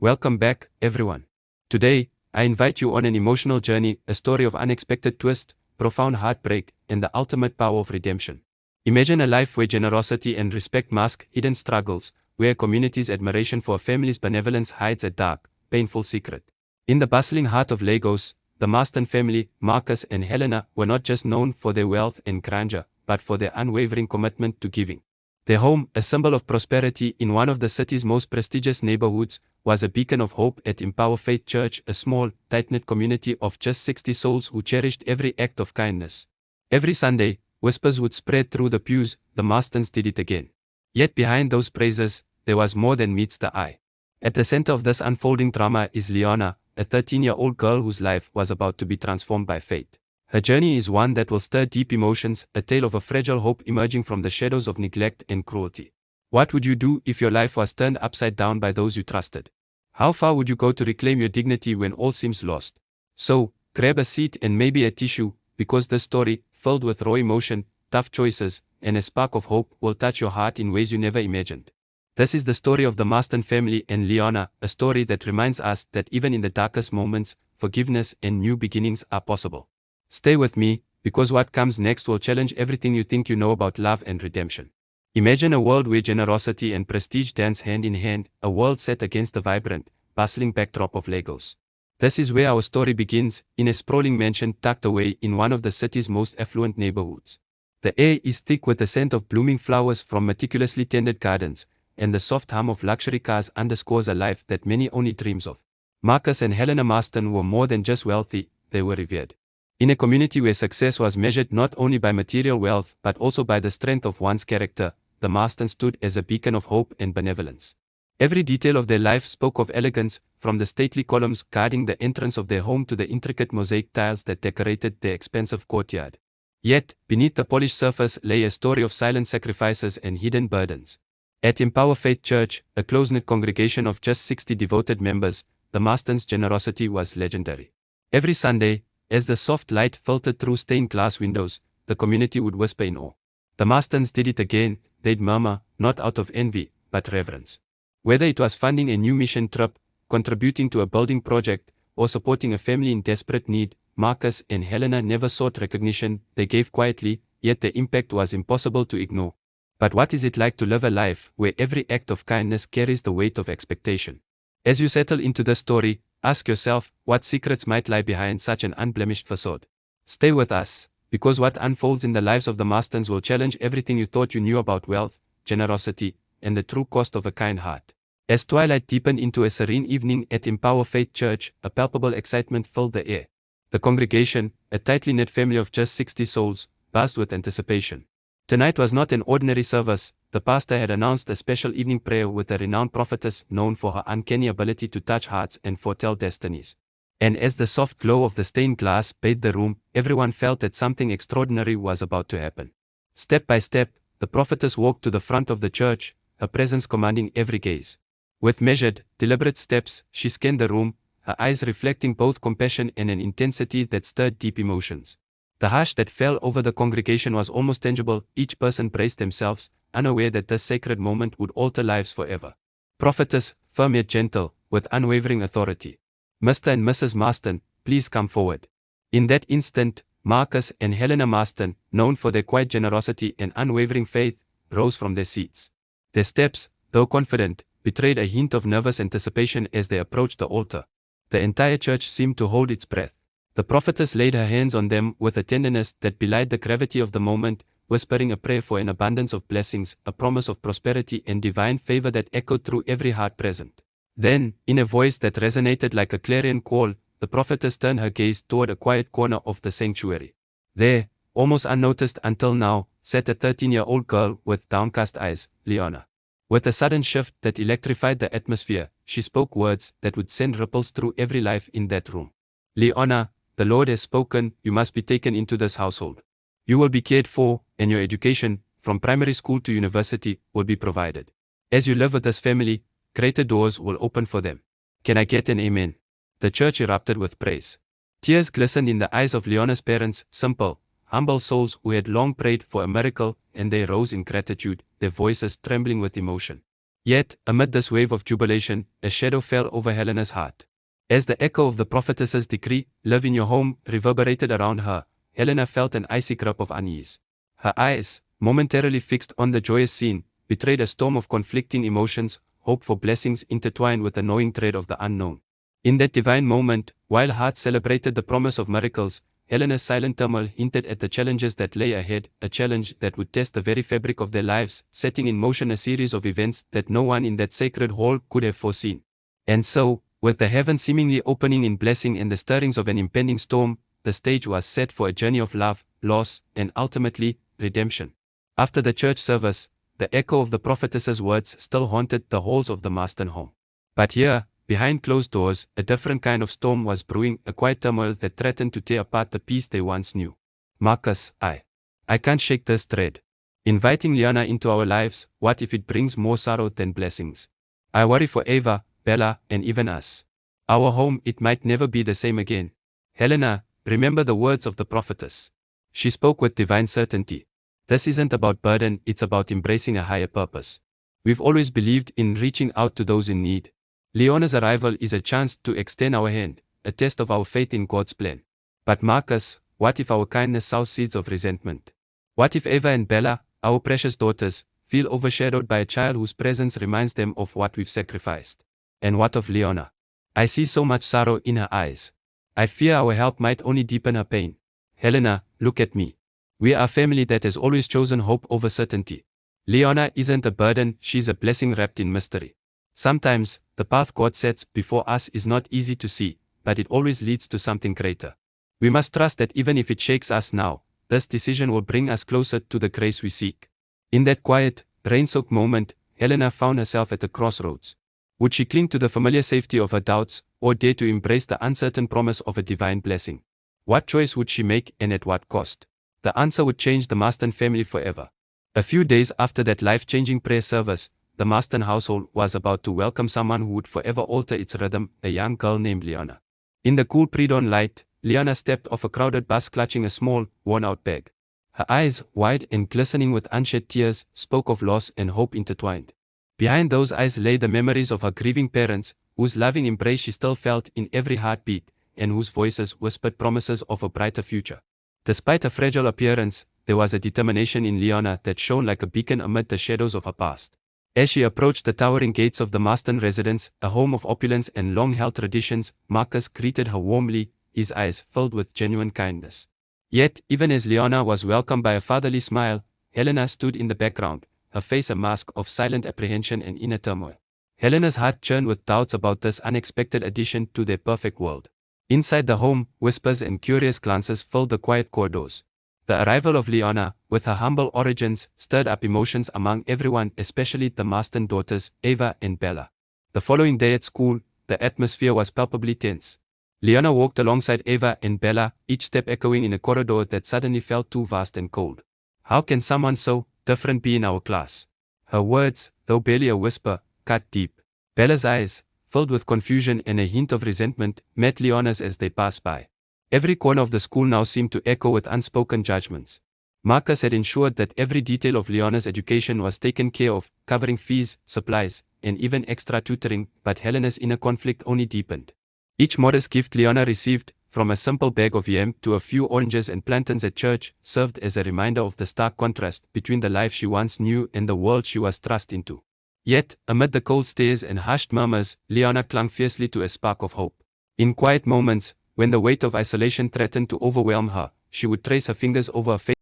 Welcome back, everyone. Today, I invite you on an emotional journey, a story of unexpected twist, profound heartbreak, and the ultimate power of redemption. Imagine a life where generosity and respect mask hidden struggles, where a community's admiration for a family's benevolence hides a dark, painful secret. In the bustling heart of Lagos, the Marston family, Marcus and Helena, were not just known for their wealth and grandeur, but for their unwavering commitment to giving. Their home, a symbol of prosperity in one of the city's most prestigious neighborhoods, was a beacon of hope at Empower Faith Church, a small, tight-knit community of just 60 souls who cherished every act of kindness. Every Sunday, whispers would spread through the pews, the Marstons did it again. Yet behind those praises, there was more than meets the eye. At the center of this unfolding drama is Liana, a 13-year-old girl whose life was about to be transformed by fate. Her journey is one that will stir deep emotions, a tale of a fragile hope emerging from the shadows of neglect and cruelty. What would you do if your life was turned upside down by those you trusted? How far would you go to reclaim your dignity when all seems lost? So, grab a seat and maybe a tissue, because this story, filled with raw emotion, tough choices, and a spark of hope, will touch your heart in ways you never imagined. This is the story of the Marston family and Liana, a story that reminds us that even in the darkest moments, forgiveness and new beginnings are possible. Stay with me, because what comes next will challenge everything you think you know about love and redemption. Imagine a world where generosity and prestige dance hand in hand, a world set against the vibrant, bustling backdrop of Lagos. This is where our story begins, in a sprawling mansion tucked away in one of the city's most affluent neighborhoods. The air is thick with the scent of blooming flowers from meticulously tended gardens, and the soft hum of luxury cars underscores a life that many only dreams of. Marcus and Helena Marston were more than just wealthy, they were revered. In a community where success was measured not only by material wealth but also by the strength of one's character, the Marstons stood as a beacon of hope and benevolence. Every detail of their life spoke of elegance, from the stately columns guarding the entrance of their home to the intricate mosaic tiles that decorated their expansive courtyard. Yet, beneath the polished surface lay a story of silent sacrifices and hidden burdens. At Empower Faith Church, a close-knit congregation of just 60 devoted members, the Marstons' generosity was legendary. Every Sunday, as the soft light filtered through stained glass windows, the community would whisper in awe. The Marstons did it again, they'd murmur, not out of envy, but reverence. Whether it was funding a new mission trip, contributing to a building project, or supporting a family in desperate need, Marcus and Helena never sought recognition, they gave quietly, yet the impact was impossible to ignore. But what is it like to live a life where every act of kindness carries the weight of expectation? As you settle into the story, ask yourself what secrets might lie behind such an unblemished facade. Stay with us, because what unfolds in the lives of the Marstons will challenge everything you thought you knew about wealth, generosity, and the true cost of a kind heart. As twilight deepened into a serene evening at Empower Faith Church, a palpable excitement filled the air. The congregation, a tightly knit family of just 60 souls, buzzed with anticipation. Tonight was not an ordinary service. The pastor had announced a special evening prayer with a renowned prophetess known for her uncanny ability to touch hearts and foretell destinies. And as the soft glow of the stained glass bathed the room, everyone felt that something extraordinary was about to happen. Step by step, the prophetess walked to the front of the church, her presence commanding every gaze. With measured, deliberate steps, she scanned the room, her eyes reflecting both compassion and an intensity that stirred deep emotions. The hush that fell over the congregation was almost tangible. Each person braced themselves, unaware that this sacred moment would alter lives forever. Prophetess, firm yet gentle, with unwavering authority. Mr. and Mrs. Marston, please come forward. In that instant, Marcus and Helena Marston, known for their quiet generosity and unwavering faith, rose from their seats. Their steps, though confident, betrayed a hint of nervous anticipation as they approached the altar. The entire church seemed to hold its breath. The prophetess laid her hands on them with a tenderness that belied the gravity of the moment, whispering a prayer for an abundance of blessings, a promise of prosperity and divine favor that echoed through every heart present. Then, in a voice that resonated like a clarion call, the prophetess turned her gaze toward a quiet corner of the sanctuary. There, almost unnoticed until now, sat a 13-year-old girl with downcast eyes, Liana. With a sudden shift that electrified the atmosphere, she spoke words that would send ripples through every life in that room. Liana, the Lord has spoken, you must be taken into this household. You will be cared for, and your education, from primary school to university, will be provided. As you live with this family, greater doors will open for them. Can I get an amen? The church erupted with praise. Tears glistened in the eyes of Liana's parents, simple, humble souls who had long prayed for a miracle, and they rose in gratitude, their voices trembling with emotion. Yet, amid this wave of jubilation, a shadow fell over Helena's heart. As the echo of the prophetess's decree, "Live in your home," reverberated around her, Helena felt an icy grip of unease. Her eyes, momentarily fixed on the joyous scene, betrayed a storm of conflicting emotions, hope for blessings intertwined with the gnawing dread of the unknown. In that divine moment, while hearts celebrated the promise of miracles, Helena's silent turmoil hinted at the challenges that lay ahead, a challenge that would test the very fabric of their lives, setting in motion a series of events that no one in that sacred hall could have foreseen. And so, with the heavens seemingly opening in blessing and the stirrings of an impending storm, the stage was set for a journey of love, loss, and ultimately, redemption. After the church service, the echo of the prophetess's words still haunted the halls of the Marston home. But here, behind closed doors, a different kind of storm was brewing, a quiet turmoil that threatened to tear apart the peace they once knew. "Marcus, I can't shake this dread. Inviting Liana into our lives, what if it brings more sorrow than blessings? I worry for Eva, Bella, and even us. Our home, it might never be the same again." "Helena, remember the words of the prophetess. She spoke with divine certainty. This isn't about burden, it's about embracing a higher purpose. We've always believed in reaching out to those in need. Leona's arrival is a chance to extend our hand, a test of our faith in God's plan. But Marcus, what if our kindness sows seeds of resentment? What if Eva and Bella, our precious daughters, feel overshadowed by a child whose presence reminds them of what we've sacrificed? And what of Liana? I see so much sorrow in her eyes. I fear our help might only deepen her pain. Helena, look at me. We are a family that has always chosen hope over certainty. Liana isn't a burden, she's a blessing wrapped in mystery. Sometimes, the path God sets before us is not easy to see, but it always leads to something greater. We must trust that even if it shakes us now, this decision will bring us closer to the grace we seek." In that quiet, rain-soaked moment, Helena found herself at a crossroads. Would she cling to the familiar safety of her doubts, or dare to embrace the uncertain promise of a divine blessing? What choice would she make, and at what cost? The answer would change the Marston family forever. A few days after that life-changing prayer service, the Marston household was about to welcome someone who would forever alter its rhythm, a young girl named Liana. In the cool pre-dawn light, Liana stepped off a crowded bus clutching a small, worn-out bag. Her eyes, wide and glistening with unshed tears, spoke of loss and hope intertwined. Behind those eyes lay the memories of her grieving parents, whose loving embrace she still felt in every heartbeat, and whose voices whispered promises of a brighter future. Despite her fragile appearance, there was a determination in Liana that shone like a beacon amid the shadows of her past. As she approached the towering gates of the Marston residence, a home of opulence and long-held traditions, Marcus greeted her warmly, his eyes filled with genuine kindness. Yet, even as Liana was welcomed by a fatherly smile, Helena stood in the background, her face a mask of silent apprehension and inner turmoil. Helena's heart churned with doubts about this unexpected addition to their perfect world. Inside the home, whispers and curious glances filled the quiet corridors. The arrival of Liana, with her humble origins, stirred up emotions among everyone, especially the Marston daughters, Eva and Bella. The following day at school, the atmosphere was palpably tense. Liana walked alongside Eva and Bella, each step echoing in a corridor that suddenly felt too vast and cold. "How can someone so different be in our class?" Her words, though barely a whisper, cut deep. Bella's eyes, filled with confusion and a hint of resentment, met Liana's as they passed by. Every corner of the school now seemed to echo with unspoken judgments. Marcus had ensured that every detail of Liana's education was taken care of, covering fees, supplies, and even extra tutoring, but Helena's inner conflict only deepened. Each modest gift Liana received, from a simple bag of yam to a few oranges and plantains at church, served as a reminder of the stark contrast between the life she once knew and the world she was thrust into. Yet, amid the cold stares and hushed murmurs, Liana clung fiercely to a spark of hope. In quiet moments, when the weight of isolation threatened to overwhelm her, she would trace her fingers over her face